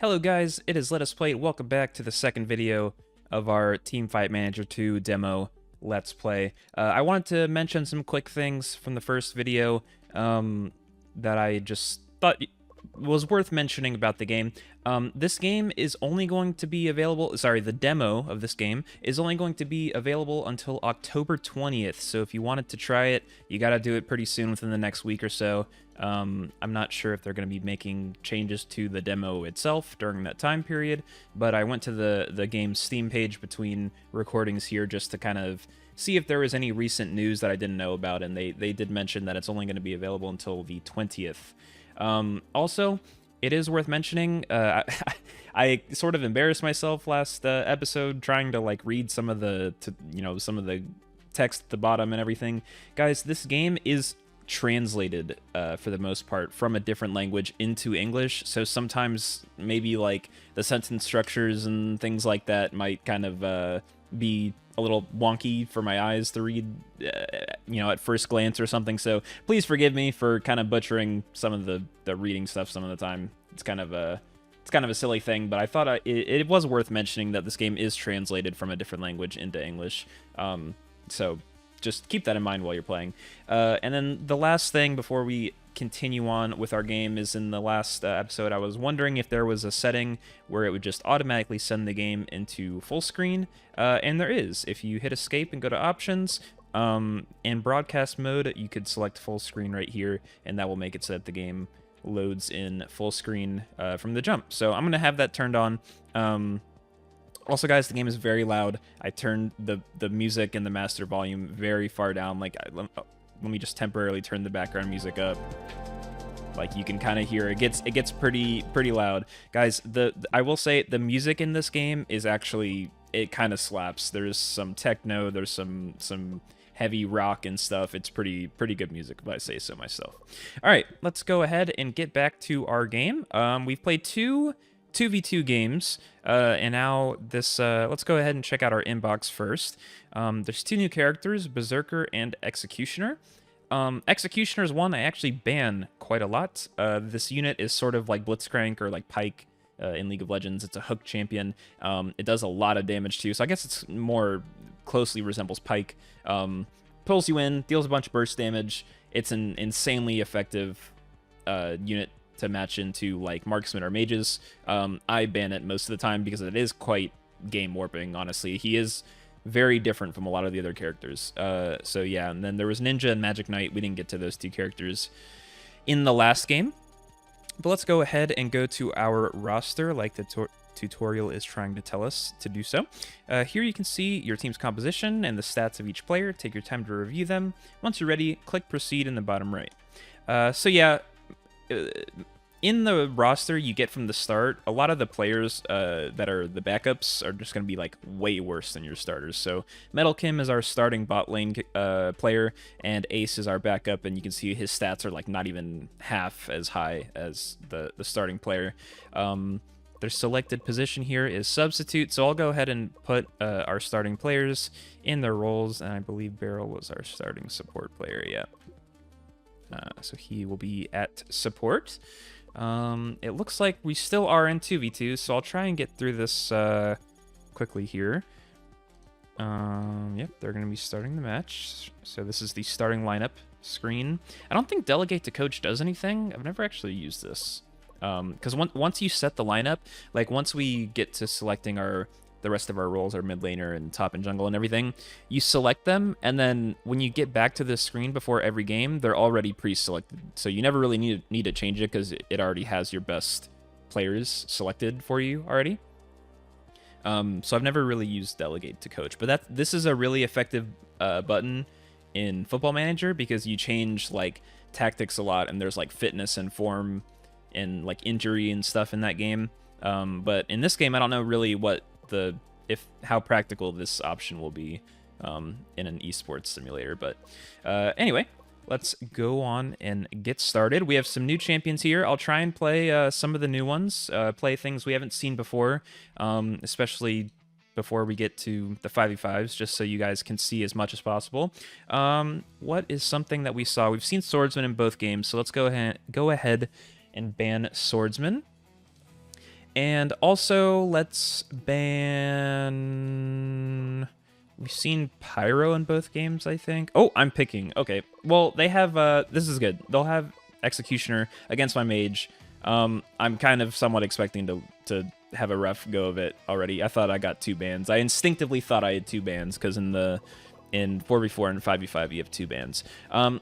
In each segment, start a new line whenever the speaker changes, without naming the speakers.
Hello guys, it is LettucePlate. Welcome back to the second video of our Teamfight Manager 2 demo Let's Play. I wanted to mention some quick things from the first video that I just thought was worth mentioning about the game. This game is only going to be available, the demo of this game is only going to be available until October 20th, so if you wanted to try it, you gotta do it pretty soon within the next week or so. I'm not sure if they're going to be making changes to the demo itself during that time period, but I went to the game's Steam page between recordings here just to kind of see if there was any recent news that I didn't know about, and they did mention that it's only going to be available until the 20th. Also, it is worth mentioning, I sort of embarrassed myself last episode trying to like read some of the text at the bottom and everything. Guys, this game is translated for the most part from a different language into English, so sometimes maybe like the sentence structures and things like that might kind of be a little wonky for my eyes to read at first glance or something, so please forgive me for kind of butchering some of the reading stuff some of the time. It's kind of a silly thing, but I thought it was worth mentioning that this game is translated from a different language into English, so just keep that in mind while you're playing. And then the last thing before we continue on with our game is, in the last episode, I was wondering if there was a setting where it would just automatically send the game into full screen, and there is. If you hit escape and go to options, in broadcast mode, you could select full screen right here, and that will make it so that the game loads in full screen from the jump. So I'm going to have that turned on. Also, guys, the game is very loud. I turned the music and the master volume very far down. Like, let me just temporarily turn the background music up. Like, you can kind of hear it gets pretty loud, guys. I will say the music in this game is actually, it kind of slaps. There's some techno, there's some heavy rock and stuff. It's pretty good music, if I say so myself. All right, let's go ahead and get back to our game. We've played two 2v2 games, and now this, let's go ahead and check out our inbox first. There's two new characters, Berserker and Executioner. Executioner's one I actually ban quite a lot. This unit is sort of like Blitzcrank or like Pike in League of Legends. It's a hook champion. It does a lot of damage too, so I guess it's more closely resembles Pike. Pulls you in, deals a bunch of burst damage. It's an insanely effective unit to match into like marksmen or mages. I ban it most of the time because it is quite game warping, honestly. He is very different from a lot of the other characters. So yeah, and then there was Ninja and Magic Knight. We didn't get to those two characters in the last game. But let's go ahead and go to our roster like the tutorial is trying to tell us to do so. Here you can see your team's composition and the stats of each player. Take your time to review them. Once you're ready, click proceed in the bottom right. So yeah, in the roster you get from the start, a lot of the players that are the backups are just going to be like way worse than your starters. So Metal Kim is our starting bot lane player, and Ace is our backup, and you can see his stats are like not even half as high as the starting player. Their selected position here is substitute, so I'll go ahead and put our starting players in their roles, and I believe Beryl was our starting support player, yeah. So he will be at support. It looks like we still are in 2v2, so I'll try and get through this quickly here. Yep, they're going to be starting the match. So this is the starting lineup screen. I don't think Delegate to Coach does anything. I've never actually used this. Because once you set the lineup, like once we get to selecting the rest of our roles, our mid laner and top and jungle and everything, you select them, and then when you get back to this screen before every game, they're already pre-selected. So you never really need to change it because it already has your best players selected for you already. So I've never really used Delegate to Coach, but this is a really effective button in Football Manager because you change like tactics a lot, and there's like fitness and form and like injury and stuff in that game. But in this game, I don't know really how practical this option will be in an esports simulator. But anyway, let's go on and get started. We have some new champions here. I'll try and play some of the new ones, play things we haven't seen before, especially before we get to the 5v5s, just so you guys can see as much as possible. What is something that we saw? We've seen swordsman in both games, so let's go ahead and ban swordsman. And also, let's ban... We've seen Pyro in both games, I think. Oh, I'm picking. Okay. Well, they have... this is good. They'll have Executioner against my Mage. I'm kind of somewhat expecting to have a rough go of it already. I thought I got 2 bans. I instinctively thought I had 2 bans, because in 4v4 and 5v5, you have 2 bans.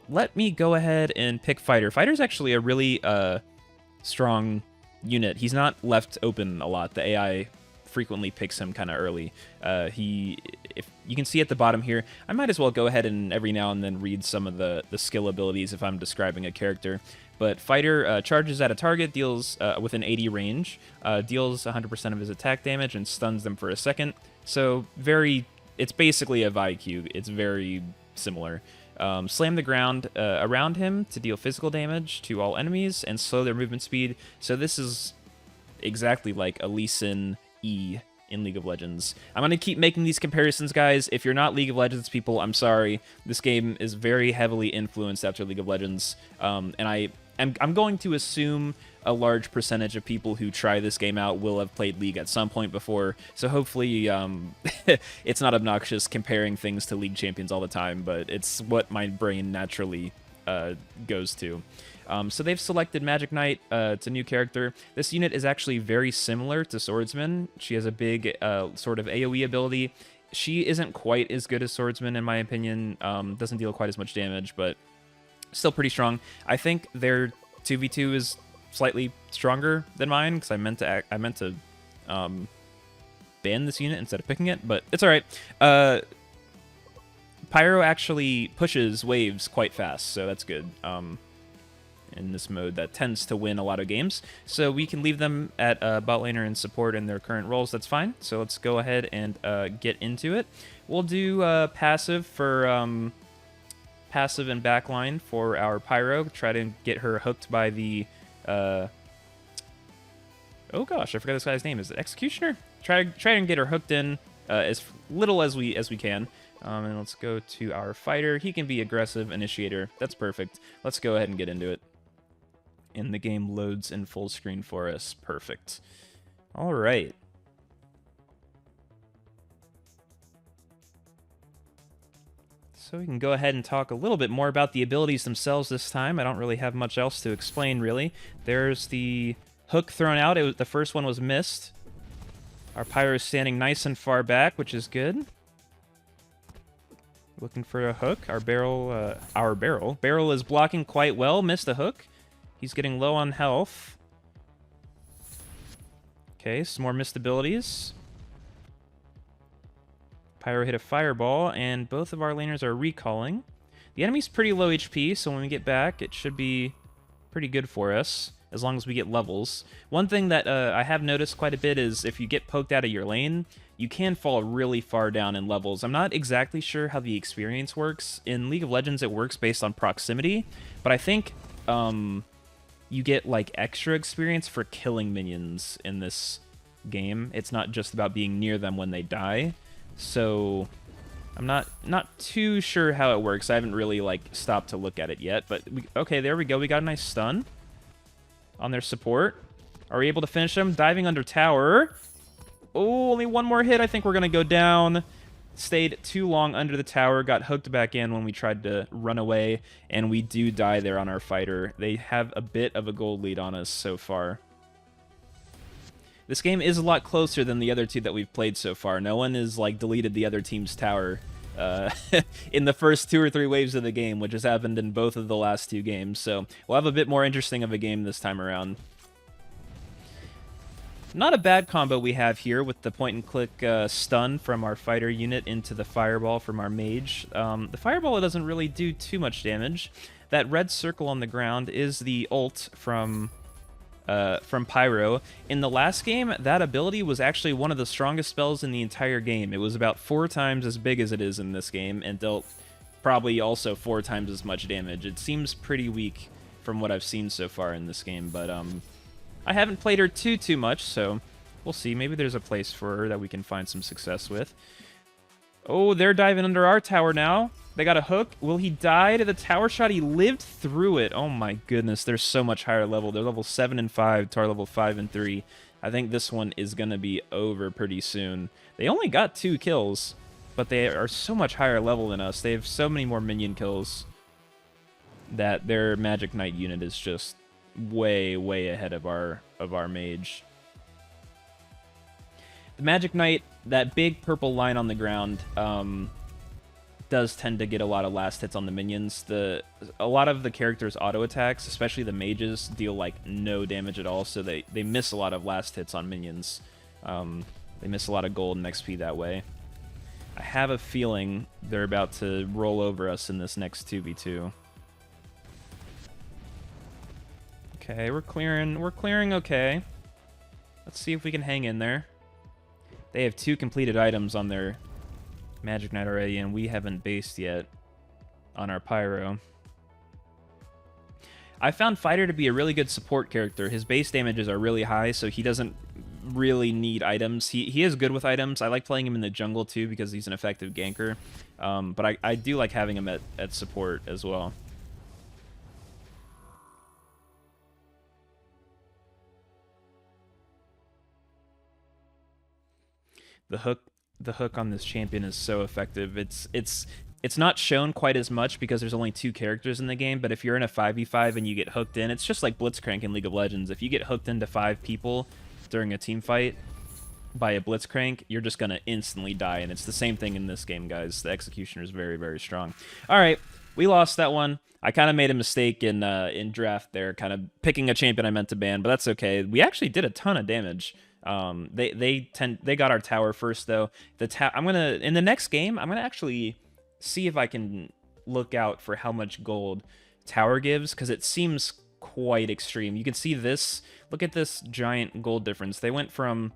Let me go ahead and pick Fighter. Fighter's actually a really strong unit. He's not left open a lot. The AI frequently picks him kind of early. If you can see at the bottom here, I might as well go ahead and every now and then read some of the skill abilities if I'm describing a character. But Fighter charges at a target, deals within 80 range, deals 100% of his attack damage, and stuns them for a second. So it's basically a VIQ. It's very similar. Slam the ground around him to deal physical damage to all enemies and slow their movement speed. So this is exactly like a Lee Sin E in League of Legends. I'm going to keep making these comparisons, guys. If you're not League of Legends people, I'm sorry. This game is very heavily influenced after League of Legends, and I'm going to assume a large percentage of people who try this game out will have played League at some point before, so hopefully it's not obnoxious comparing things to League champions all the time, but it's what my brain naturally goes to. So they've selected Magic Knight. It's a new character. This unit is actually very similar to Swordsman. She has a big sort of AoE ability. She isn't quite as good as Swordsman, in my opinion. Doesn't deal quite as much damage, but still pretty strong. I think their 2v2 is slightly stronger than mine, because I meant to ban this unit instead of picking it, but it's all right. Pyro actually pushes waves quite fast, so that's good. In this mode, that tends to win a lot of games. So we can leave them at bot laner and support in their current roles. That's fine. So let's go ahead and get into it. We'll do passive for passive and backline for our Pyro. Try to get her hooked by the oh gosh, I forgot this guy's name. Is it Executioner? Try and get her hooked in as little as we can. And let's go to our fighter. He can be aggressive initiator. That's perfect. Let's go ahead and get into it. And the game loads in full screen for us. Perfect. All right. So we can go ahead and talk a little bit more about the abilities themselves this time. I don't really have much else to explain, really. There's the hook thrown out. The first one was missed. Our Pyro is standing nice and far back, which is good. Looking for a hook. Our barrel is blocking quite well. Missed a hook. He's getting low on health. Okay, some more missed abilities. Pyro hit a fireball, and both of our laners are recalling. The enemy's pretty low HP, so when we get back, it should be pretty good for us, as long as we get levels. One thing that I have noticed quite a bit is if you get poked out of your lane, you can fall really far down in levels. I'm not exactly sure how the experience works. In League of Legends, it works based on proximity, but I think you get like extra experience for killing minions in this game. It's not just about being near them when they die. So I'm not too sure how it works. I haven't really like stopped to look at it yet, but okay, there we go. We got a nice stun on their support. Are we able to finish them? Diving under tower. Oh, only one more hit. I think we're gonna go down. Stayed too long under the tower, got hooked back in when we tried to run away, and we do die there on our fighter. They have a bit of a gold lead on us so far. This game is a lot closer than the other two that we've played so far. No one has like deleted the other team's tower in the first 2 or 3 waves of the game, which has happened in both of the last 2 games. So we'll have a bit more interesting of a game this time around. Not a bad combo we have here with the point-and-click stun from our fighter unit into the fireball from our mage. The fireball doesn't really do too much damage. That red circle on the ground is the ult from Pyro. In the last game, that ability was actually one of the strongest spells in the entire game. It was about 4 times as big as it is in this game, and dealt probably also 4 times as much damage. It seems pretty weak from what I've seen so far in this game, but I haven't played her too much, so we'll see. Maybe there's a place for her that we can find some success with. Oh, they're diving under our tower now. They got a hook. Will he die to the tower shot? He lived through it. Oh my goodness, they're so much higher level. They're level 7 and 5 to our level 5 and 3. I think this one is going to be over pretty soon. They only got 2 kills, but they are so much higher level than us. They have so many more minion kills that their Magic Knight unit is just way, way ahead of our mage. The Magic Knight, that big purple line on the ground, does tend to get a lot of last hits on the minions. A lot of the characters' auto attacks, especially the mages, deal like no damage at all, so they miss a lot of last hits on minions. They miss a lot of gold and XP that way. I have a feeling they're about to roll over us in this next 2v2. Okay, we're clearing okay. Let's see if we can hang in there. They have 2 completed items on their Magic Knight already, and we haven't based yet on our Pyro. I found Fighter to be a really good support character. His base damages are really high, so he doesn't really need items. He is good with items. I like playing him in the jungle too because he's an effective ganker, but I do like having him at support as well. The hook on this champion is so effective. It's not shown quite as much because there's only 2 characters in the game, but if you're in a 5v5 and you get hooked in, it's just like Blitzcrank in League of Legends. If you get hooked into 5 people during a team fight by a Blitzcrank, you're just gonna instantly die, and it's the same thing in this game, guys. The executioner is very, very strong. All right, we lost that one. I kind of made a mistake in draft there, kind of picking a champion I meant to ban, but that's okay. We actually did a ton of damage. They got our tower first though. In the next game I'm gonna actually see if I can look out for how much gold tower gives, because it seems quite extreme. You can see this. Look at this giant gold difference. They went from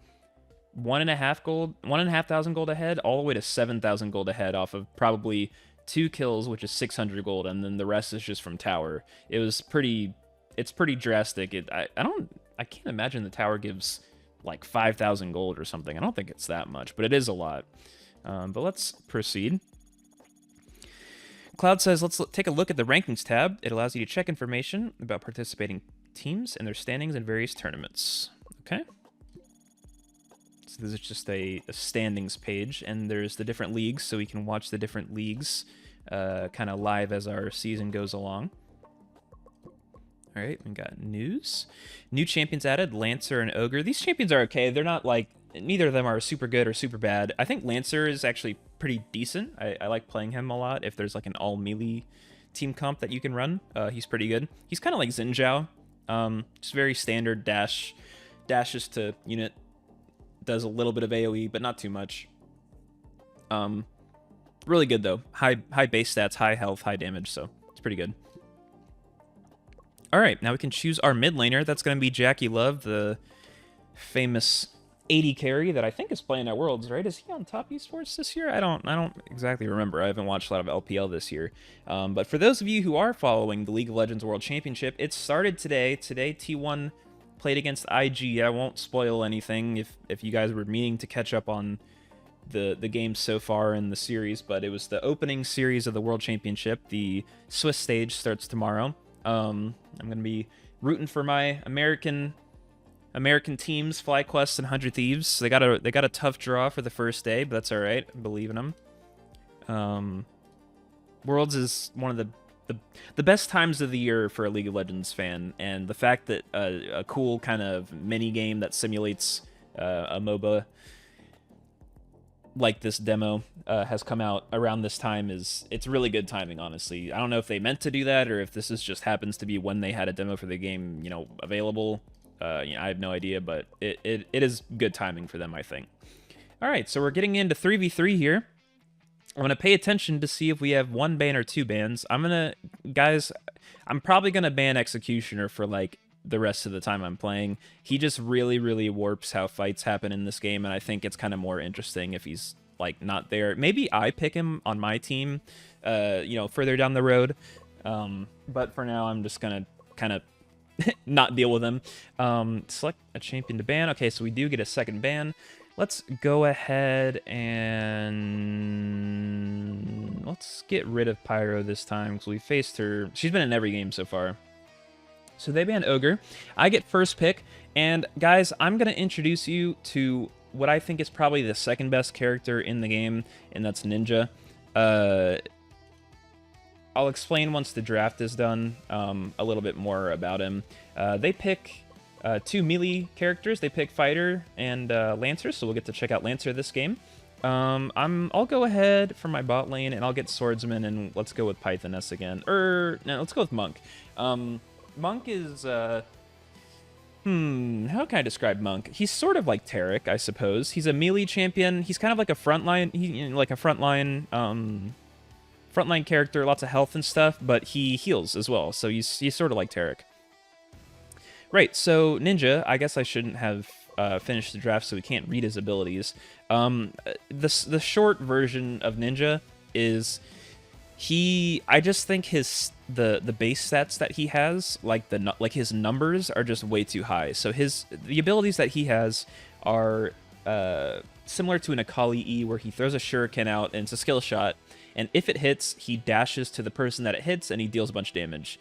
1,500 gold ahead all the way to 7,000 gold ahead off of probably 2 kills, which is 600 gold, and then the rest is just from tower. It's pretty drastic. I can't imagine the tower gives like 5,000 gold or something. I don't think it's that much, but it is a lot. But let's proceed. Cloud says, let's take a look at the rankings tab. It allows you to check information about participating teams and their standings in various tournaments. Okay. So this is just a standings page, and there's the different leagues, so we can watch the different leagues kind of live as our season goes along. All right, we got news. New champions added, Lancer and Ogre. These champions are okay. They're not like, neither of them are super good or super bad. I think Lancer is actually pretty decent. I like playing him a lot. If there's like an all melee team comp that you can run, he's pretty good. He's kind of like Xin Zhao. Just very standard dashes to unit. Does a little bit of AoE, but not too much. Really good though. High base stats, high health, high damage, so it's pretty good. All right, now we can choose our mid laner. That's going to be Jackie Love, the famous 80 carry that I think is playing at Worlds, right? Is he on top esports this year? I don't exactly remember. I haven't watched a lot of LPL this year. But for those of you who are following the League of Legends World Championship, it started today. Today, T1 played against IG. I won't spoil anything if you guys were meaning to catch up on the games so far in the series, but it was the opening series of the World Championship. The Swiss stage starts tomorrow. I'm going to be rooting for my American teams, FlyQuest and 100 Thieves. They got a tough draw for the first day, but that's all right. I believe in them. Worlds is one of the best times of the year for a League of Legends fan, and the fact that a cool kind of mini game that simulates a MOBA like this demo has come out around this time it's really good timing, honestly. I don't know if they meant to do that or if this is just happens to be when they had a demo for the game, available. I have no idea, but it is good timing for them, I think. All right, so we're getting into 3v3 here. I'm going to pay attention to see if we have 1 ban or 2 bans. I'm probably going to ban Executioner for like the rest of the time I'm playing. He just really, really warps how fights happen in this game, and I think it's kind of more interesting if he's like not there. Maybe I pick him on my team, further down the road. But for now, I'm just gonna kind of not deal with him. Select a champion to ban. Okay, so we do get a second ban. Let's go ahead and let's get rid of Pyro this time because we faced her. She's been in every game so far. So they ban Ogre. I get first pick, And guys, I'm going to introduce you to what I think is probably the second best character in the game, and that's Ninja. I'll explain once the draft is done a little bit more about him. They pick two melee characters. They pick Fighter and Lancer, so we'll get to check out Lancer this game. I'll go ahead for my bot lane, and I'll get Swordsman, and let's go with Pythoness again. No, let's go with Monk. Monk is, how can I describe Monk? He's sort of like Taric, I suppose. He's a melee champion. He's kind of like a frontline, frontline character, lots of health and stuff, but he heals as well, so he's sort of like Taric. Right, so Ninja, I guess I shouldn't have finished the draft, so we can't read his abilities. The short version of Ninja is I just think the base stats that he has, like his numbers are just way too high. So the abilities that he has are similar to an Akali E, where he throws a shuriken out and it's a skill shot, and if it hits, he dashes to the person that it hits and he deals a bunch of damage.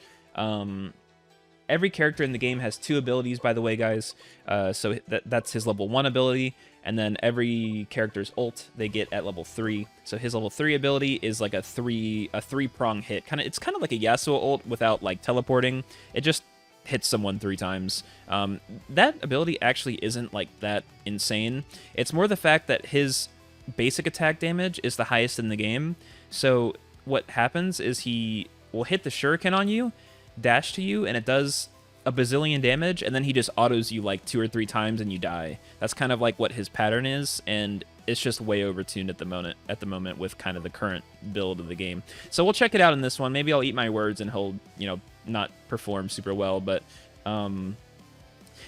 Every character in the game has two abilities, by the way, guys. So that's his level 1 ability, and then every character's ult they get at level 3. So his level 3 ability is like a three-prong hit. It's kind of like a Yasuo ult without like teleporting. It just hits someone 3 times. That ability actually isn't like that insane. It's more the fact that his basic attack damage is the highest in the game. So what happens is he will hit the shuriken on you, dash to you, and it does a bazillion damage, and then he just autos you like 2 or 3 times and you die. That's kind of like what his pattern is, and it's just way overtuned at the moment with kind of the current build of the game. So we'll check it out in this one. Maybe I'll eat my words and he'll, not perform super well, but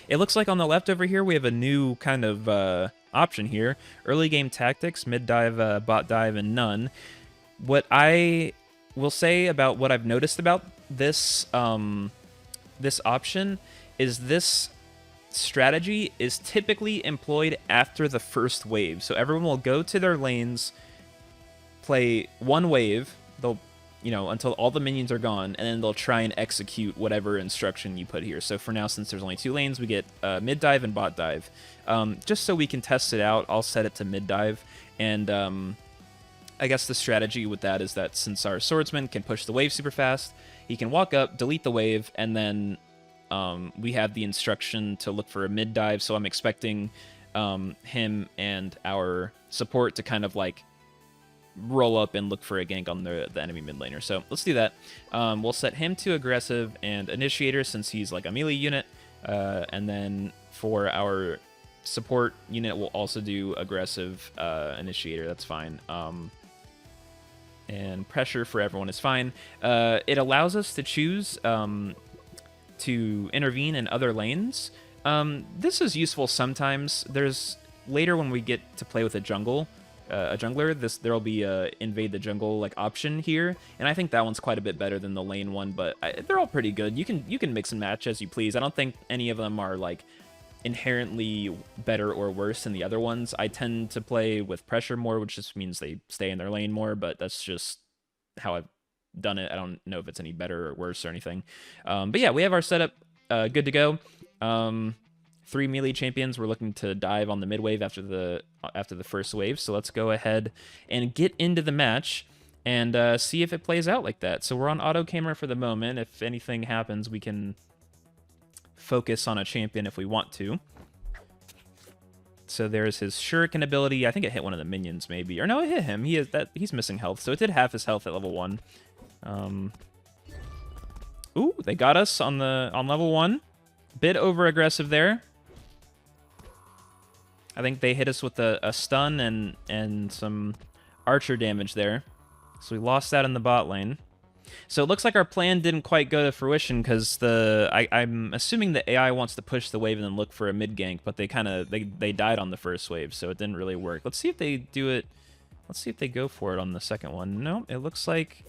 it looks like on the left over here we have a new kind of option here. Early game tactics, mid dive, bot dive, and none. What I will say about what I've noticed about this this option is this strategy is typically employed after the first wave. So everyone will go to their lanes, play one wave, they'll until all the minions are gone, and then they'll try and execute whatever instruction you put here. So for now, since there's only 2 lanes, we get mid dive and bot dive. Just so we can test it out, I'll set it to mid dive, and I guess the strategy with that is that since our swordsman can push the wave super fast, he can walk up, delete the wave, and then we have the instruction to look for a mid dive. So I'm expecting him and our support to kind of like roll up and look for a gank on the enemy mid laner. So let's do that. We'll set him to aggressive and initiator since he's like a melee unit, and then for our support unit, we'll also do aggressive initiator. That's fine. And pressure for everyone is fine. It allows us to choose to intervene in other lanes. This is useful sometimes. Later when we get to play with a jungler, there'll be a invade the jungle like option here, and I think that one's quite a bit better than the lane one. But they're all pretty good. You can mix and match as you please. I don't think any of them are like inherently better or worse than the other ones. I tend to play with pressure more, which just means they stay in their lane more, but that's just how I've done it. I don't know if it's any better or worse or anything. But yeah, we have our setup good to go. 3 melee champions. We're looking to dive on the mid wave after the first wave. So let's go ahead and get into the match and see if it plays out like that. So we're on auto camera for the moment. If anything happens, we can focus on a champion if we want to. So there's his shuriken ability. I think it hit one of the minions maybe, or no, it hit him. He's missing health, so it did half his health at level 1. Ooh, they got us on level 1. Bit over aggressive there. I think they hit us with a stun and some archer damage there, so we lost that in the bot lane. So it looks like our plan didn't quite go to fruition because I'm assuming the AI wants to push the wave and then look for a mid gank, but they died on the first wave, so it didn't really work. Let's see if they do it. Let's see if they go for it on the second one. No, it looks like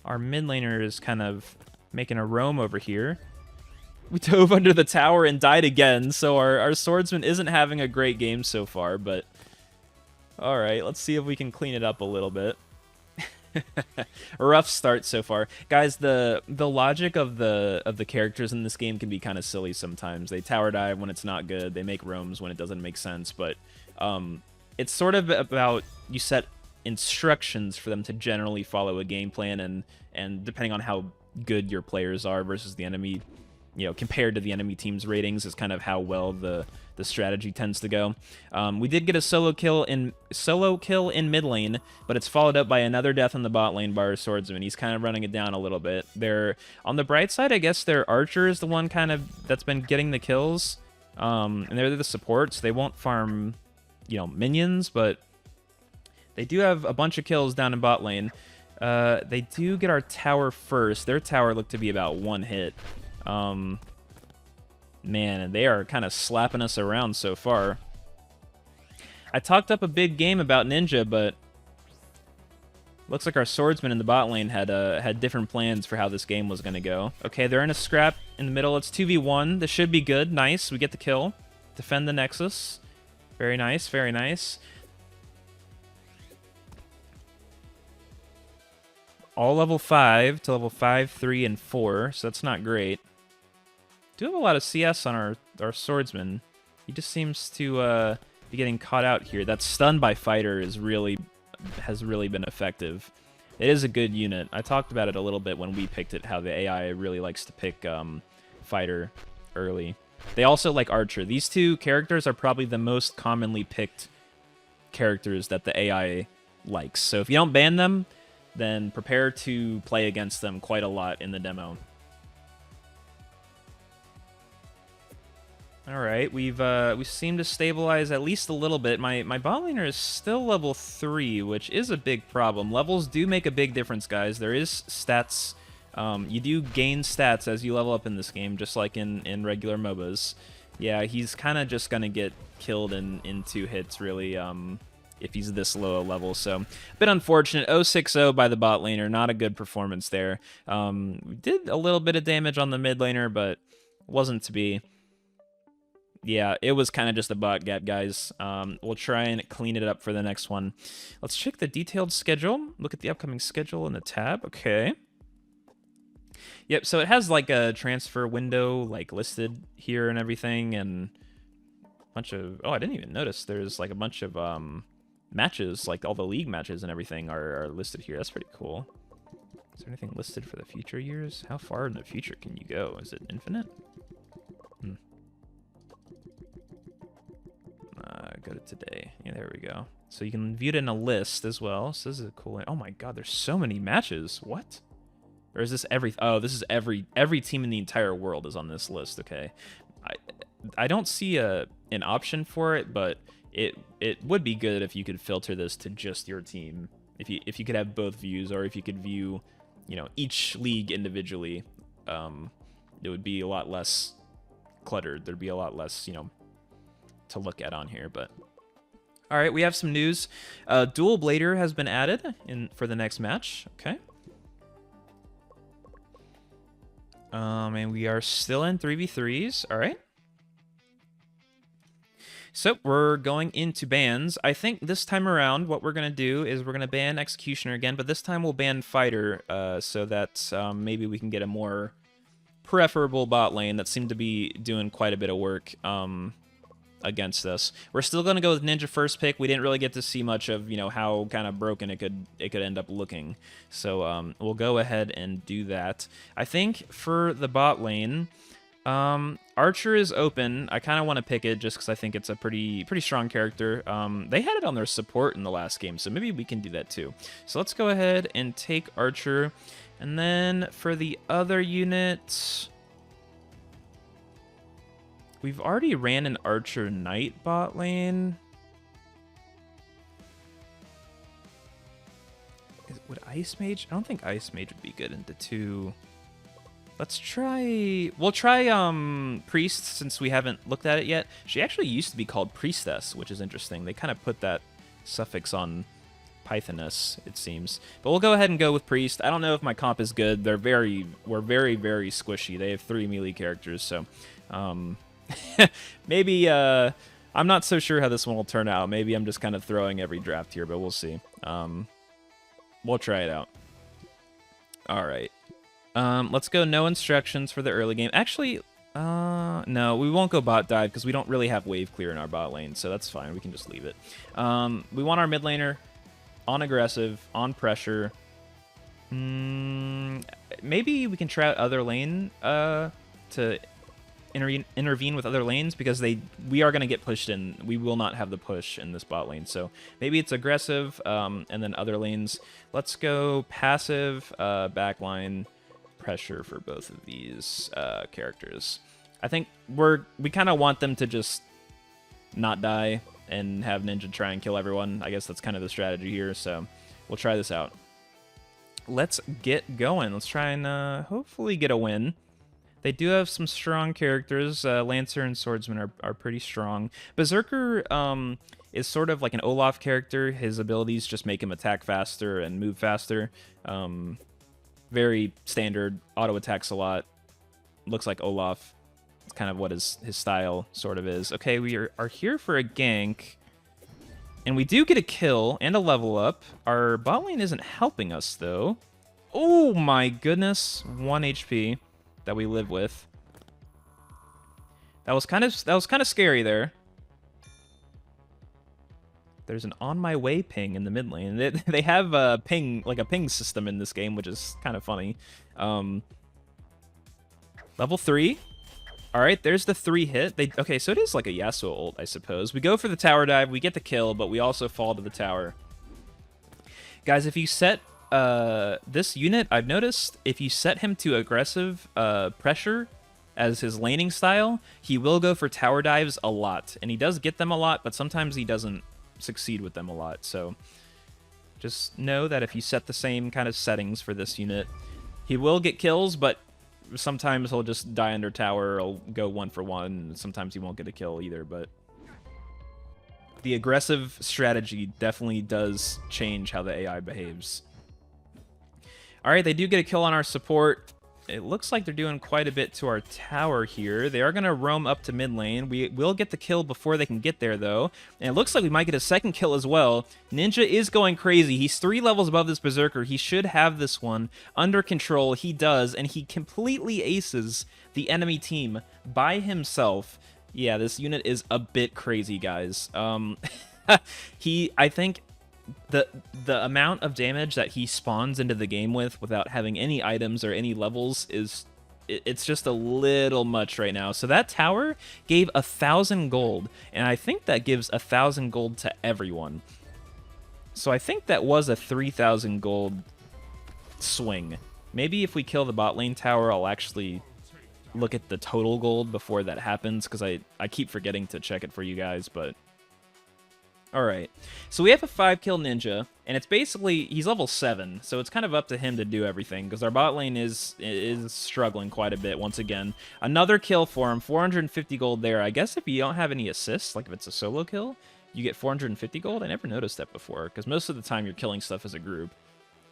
our mid laner is kind of making a roam over here. We dove under the tower and died again, so our swordsman isn't having a great game so far, but all right, let's see if we can clean it up a little bit. Rough start so far, guys. The logic of the characters in this game can be kind of silly sometimes. They tower dive when it's not good. They make roams when it doesn't make sense. But it's sort of about you set instructions for them to generally follow a game plan, and depending on how good your players are versus the enemy, compared to the enemy team's ratings, is kind of how well the strategy tends to go. We did get a solo kill in mid lane, but it's followed up by another death in the bot lane by our swordsman. He's kind of running it down a little bit. They're on the bright side, I guess their archer is the one kind of that's been getting the kills, and they're the supports. They won't farm, minions, but they do have a bunch of kills down in bot lane. They do get our tower first. Their tower looked to be about one hit. Man, and they are kind of slapping us around so far. I talked up a big game about Ninja, but looks like our swordsman in the bot lane had different plans for how this game was going to go. Okay, they're in a scrap in the middle. It's 2v1. This should be good. Nice. We get the kill. Defend the Nexus. Very nice. Very nice. All level 5 to level 5, 3, and 4, so that's not great. Do have a lot of CS on our swordsman. He just seems to be getting caught out here. That stun by fighter has really been effective. It is a good unit. I talked about it a little bit when we picked it, how the AI really likes to pick fighter early. They also like archer. These two characters are probably the most commonly picked characters that the AI likes. So if you don't ban them, then prepare to play against them quite a lot in the demo. All right, we seem to stabilize at least a little bit. My bot laner is still level 3, which is a big problem. Levels do make a big difference, guys. There is stats. You do gain stats as you level up in this game, just like in regular MOBAs. Yeah, he's kind of just gonna get killed in 2 hits, really, if he's this low a level. So a bit unfortunate. 0-6-0 by the bot laner. Not a good performance there. We did a little bit of damage on the mid laner, but wasn't to be. Yeah, it was kind of just a bot gap, guys. We'll try and clean it up for the next one. Let's check the detailed schedule. Look at the upcoming schedule in the tab. Okay. Yep, so it has like a transfer window like listed here and everything, and a bunch of... Oh, I didn't even notice. There's like a bunch of matches, like all the league matches and everything are listed here. That's pretty cool. Is there anything listed for the future years? How far in the future can you go? Is it infinite? Go to today. Yeah, there we go. So you can view it in a list as well. So this is a cool... Oh my god, there's so many matches. What? Or is this every... Oh, this is every team in the entire world is on this list. Okay. I don't see an option for it, but it would be good if you could filter this to just your team. If you could have both views, or if you could view, each league individually, it would be a lot less cluttered. There'd be a lot less, to look at on here. But all right, we have some news. Dual Blader has been added for the next match. Okay. And we are still in 3v3s. All right. So we're going into bans. I think this time around, what we're going to do is we're going to ban Executioner again, but this time we'll ban Fighter, so that maybe we can get a more preferable bot lane that seemed to be doing quite a bit of work against us. We're still going to go with Ninja first pick. We didn't really get to see much of, how kind of broken it could end up looking. So we'll go ahead and do that. I think for the bot lane, Archer is open. I kind of want to pick it just because I think it's a pretty strong character. They had it on their support in the last game, so maybe we can do that too. So let's go ahead and take Archer. And then for the other unit... We've already ran an Archer Knight bot lane. Would Ice Mage? I don't think Ice Mage would be good into 2. Let's try... We'll try Priest, since we haven't looked at it yet. She actually used to be called Priestess, which is interesting. They kind of put that suffix on Pythoness, it seems. But we'll go ahead and go with Priest. I don't know if my comp is good. We're very, very squishy. They have 3 melee characters, so... maybe, I'm not so sure how this one will turn out. Maybe I'm just kind of throwing every draft here, but we'll see. We'll try it out. All right. Let's go no instructions for the early game. Actually, no, we won't go bot dive because we don't really have wave clear in our bot lane, so that's fine. We can just leave it. We want our mid laner on aggressive, on pressure. Maybe we can try out other lane to intervene with other lanes because we are going to get pushed in. We will not have the push in this bot lane. So maybe it's aggressive and then other lanes. Let's go passive, backline, pressure for both of these characters. I think we kind of want them to just not die and have Ninja try and kill everyone. I guess that's kind of the strategy here. So we'll try this out. Let's get going. Let's try and hopefully get a win. They do have some strong characters. Lancer and Swordsman are pretty strong. Berserker is sort of like an Olaf character. His abilities just make him attack faster and move faster. Very standard. Auto attacks a lot. Looks like Olaf. It's kind of what his style sort of is. Okay, we are here for a gank. And we do get a kill and a level up. Our bot lane isn't helping us, though. Oh my goodness. 1 HP that we live with. That was kind of scary there. There's an on my way ping in the mid lane. They have a ping, like a ping system in this game, which is kind of funny. Level 3. All right, there's the 3 hit. Okay, so it is like a Yasuo ult, I suppose. We go for the tower dive, we get the kill, but we also fall to the tower. Guys, if you set this unit, I've noticed if you set him to aggressive pressure as his laning style, he will go for tower dives a lot. And he does get them a lot, but sometimes he doesn't succeed with them a lot. So just know that if you set the same kind of settings for this unit, he will get kills, but sometimes he'll just die under tower, or go 1 for 1, and sometimes he won't get a kill either, but the aggressive strategy definitely does change how the AI behaves. Alright, they do get a kill on our support. It looks like they're doing quite a bit to our tower here. They are going to roam up to mid lane. We will get the kill before they can get there, though. And it looks like we might get a second kill as well. Ninja is going crazy. He's 3 levels above this Berserker. He should have this one under control. He does, and he completely aces the enemy team by himself. Yeah, this unit is a bit crazy, guys. I think the amount of damage that he spawns into the game with without having any items or any levels it's just a little much right now. So that tower gave 1,000 gold, and I think that gives 1,000 gold to everyone. So I think that was a 3,000 gold swing. Maybe if we kill the bot lane tower, I'll actually look at the total gold before that happens, because I keep forgetting to check it for you guys, but alright, so we have a 5-kill Ninja, and it's basically, he's level 7, so it's kind of up to him to do everything, because our bot lane is struggling quite a bit once again. Another kill for him, 450 gold there. I guess if you don't have any assists, like if it's a solo kill, you get 450 gold. I never noticed that before, because most of the time you're killing stuff as a group.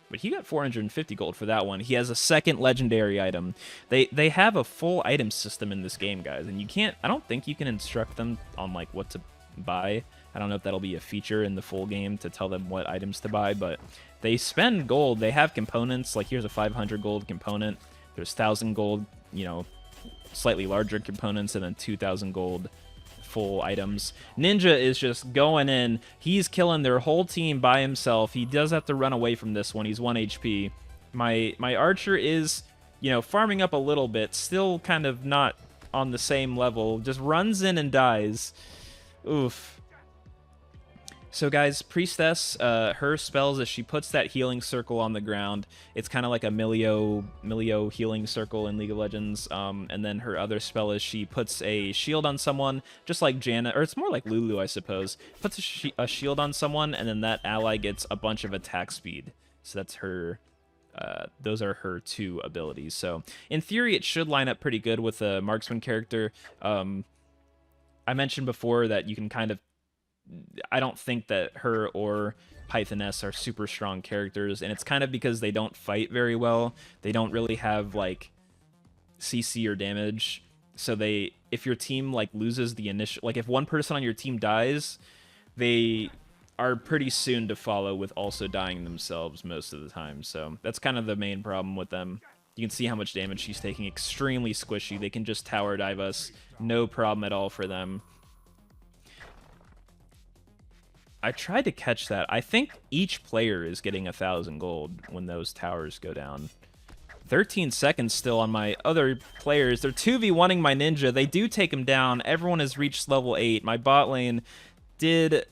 But he got 450 gold for that one. He has a second legendary item. They have a full item system in this game, guys, and you can't, I don't think you can instruct them on like what to buy. I don't know if that'll be a feature in the full game to tell them what items to buy, but they spend gold. They have components, like here's a 500 gold component. There's 1,000 gold, you know, slightly larger components, and then 2,000 gold full items. Ninja is just going in. He's killing their whole team by himself. He does have to run away from this one. He's 1 HP. My archer is, you know, farming up a little bit, still kind of not on the same level. Just runs in and dies. Oof. So guys, Priestess, her spells is she puts that healing circle on the ground. It's kind of like a Milio healing circle in League of Legends. And then her other spell is she puts a shield on someone, just like Janna, or it's more like Lulu, I suppose. Puts a shield on someone, and then that ally gets a bunch of attack speed. So that's her. Those are her 2 abilities. So in theory, it should line up pretty good with a marksman character. I mentioned before that you can kind of, I don't think that her or Pythoness are super strong characters, and it's kind of because they don't fight very well. They don't really have like CC or damage. So if your team like loses the initial, like if one person on your team dies, they are pretty soon to follow with also dying themselves most of the time. So that's kind of the main problem with them. You can see how much damage she's taking. Extremely squishy. They can just tower dive us. No problem at all for them. I tried to catch that. I think each player is getting 1,000 gold when those towers go down. 13 seconds still on my other players. They're 2v1ing my ninja. They do take him down. Everyone has reached level 8. My bot lane did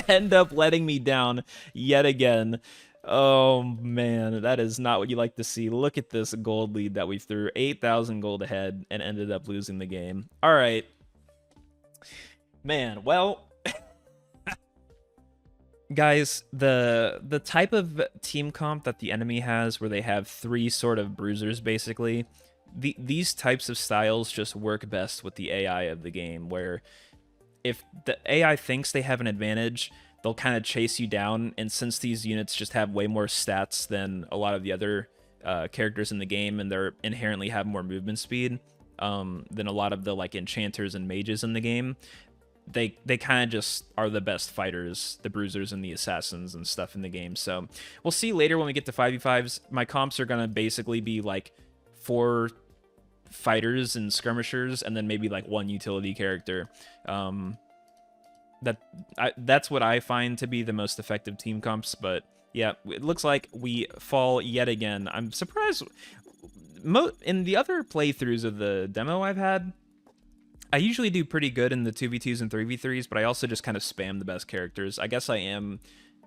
end up letting me down yet again. Oh, man. That is not what you like to see. Look at this gold lead that we threw. 8,000 gold ahead and ended up losing the game. All right. Man, well... Guys, the type of team comp that the enemy has, where they have 3 sort of bruisers, basically, these types of styles just work best with the AI of the game, where if the AI thinks they have an advantage, they'll kind of chase you down, and since these units just have way more stats than a lot of the other characters in the game, and they're inherently have more movement speed than a lot of the like enchanters and mages in the game, they kind of just are the best fighters, the bruisers and the assassins and stuff in the game. So we'll see later when we get to 5v5s. My comps are going to basically be like 4 fighters and skirmishers and then maybe like 1 utility character. That's what I find to be the most effective team comps. But yeah, it looks like we fall yet again. I'm surprised. In the other playthroughs of the demo I've had, I usually do pretty good in the 2v2s and 3v3s, but I also just kind of spam the best characters. I guess I am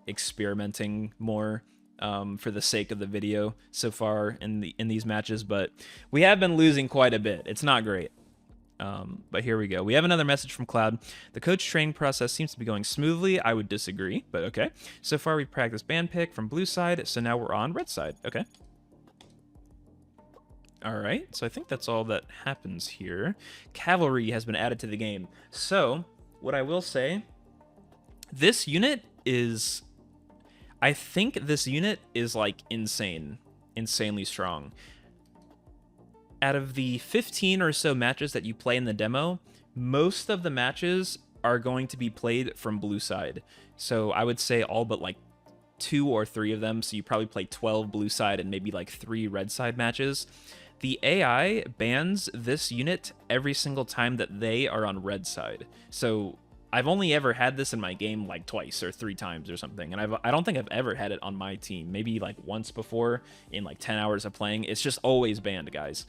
experimenting more for the sake of the video so far in these matches, but we have been losing quite a bit. It's not great. But here we go. We have another message from Cloud. The coach training process seems to be going smoothly. I would disagree, but okay. So far we've practiced band pick from blue side, so now we're on red side. Okay. All right, so I think that's all that happens here. Cavalry has been added to the game. So, what I will say, this unit is... I think this unit is, like, insanely strong. Out of the 15 or so matches that you play in the demo, most of the matches are going to be played from blue side. So, I would say all but, like, 2 or 3 of them, so you probably play 12 blue side and maybe, like, 3 red side matches. The AI bans this unit every single time that they are on red side. So I've only ever had this in my game like twice or 3 times or something. And I don't think I've ever had it on my team. Maybe like once before in like 10 hours of playing. It's just always banned, guys.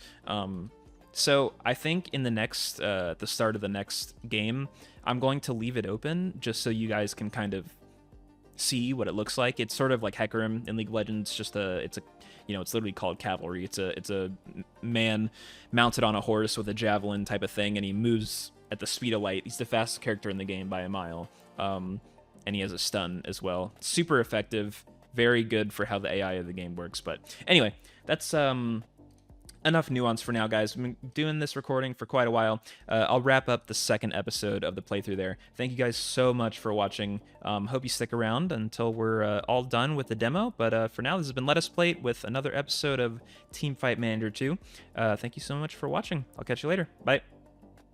So I think in the next, at the start of the next game, I'm going to leave it open just so you guys can kind of see what it looks like. It's sort of like Hecarim in League of Legends. It's literally called cavalry. It's a man mounted on a horse with a javelin type of thing, and he moves at the speed of light. He's the fastest character in the game by a mile, and he has a stun as well. Super effective, very good for how the AI of the game works. But anyway, that's enough nuance for now, guys. I've been doing this recording for quite a while. I'll wrap up the second episode of the playthrough there. Thank you guys so much for watching. Hope you stick around until we're all done with the demo. But for now, this has been LettucePlate with another episode of Teamfight Manager 2. Thank you so much for watching. I'll catch you later. Bye.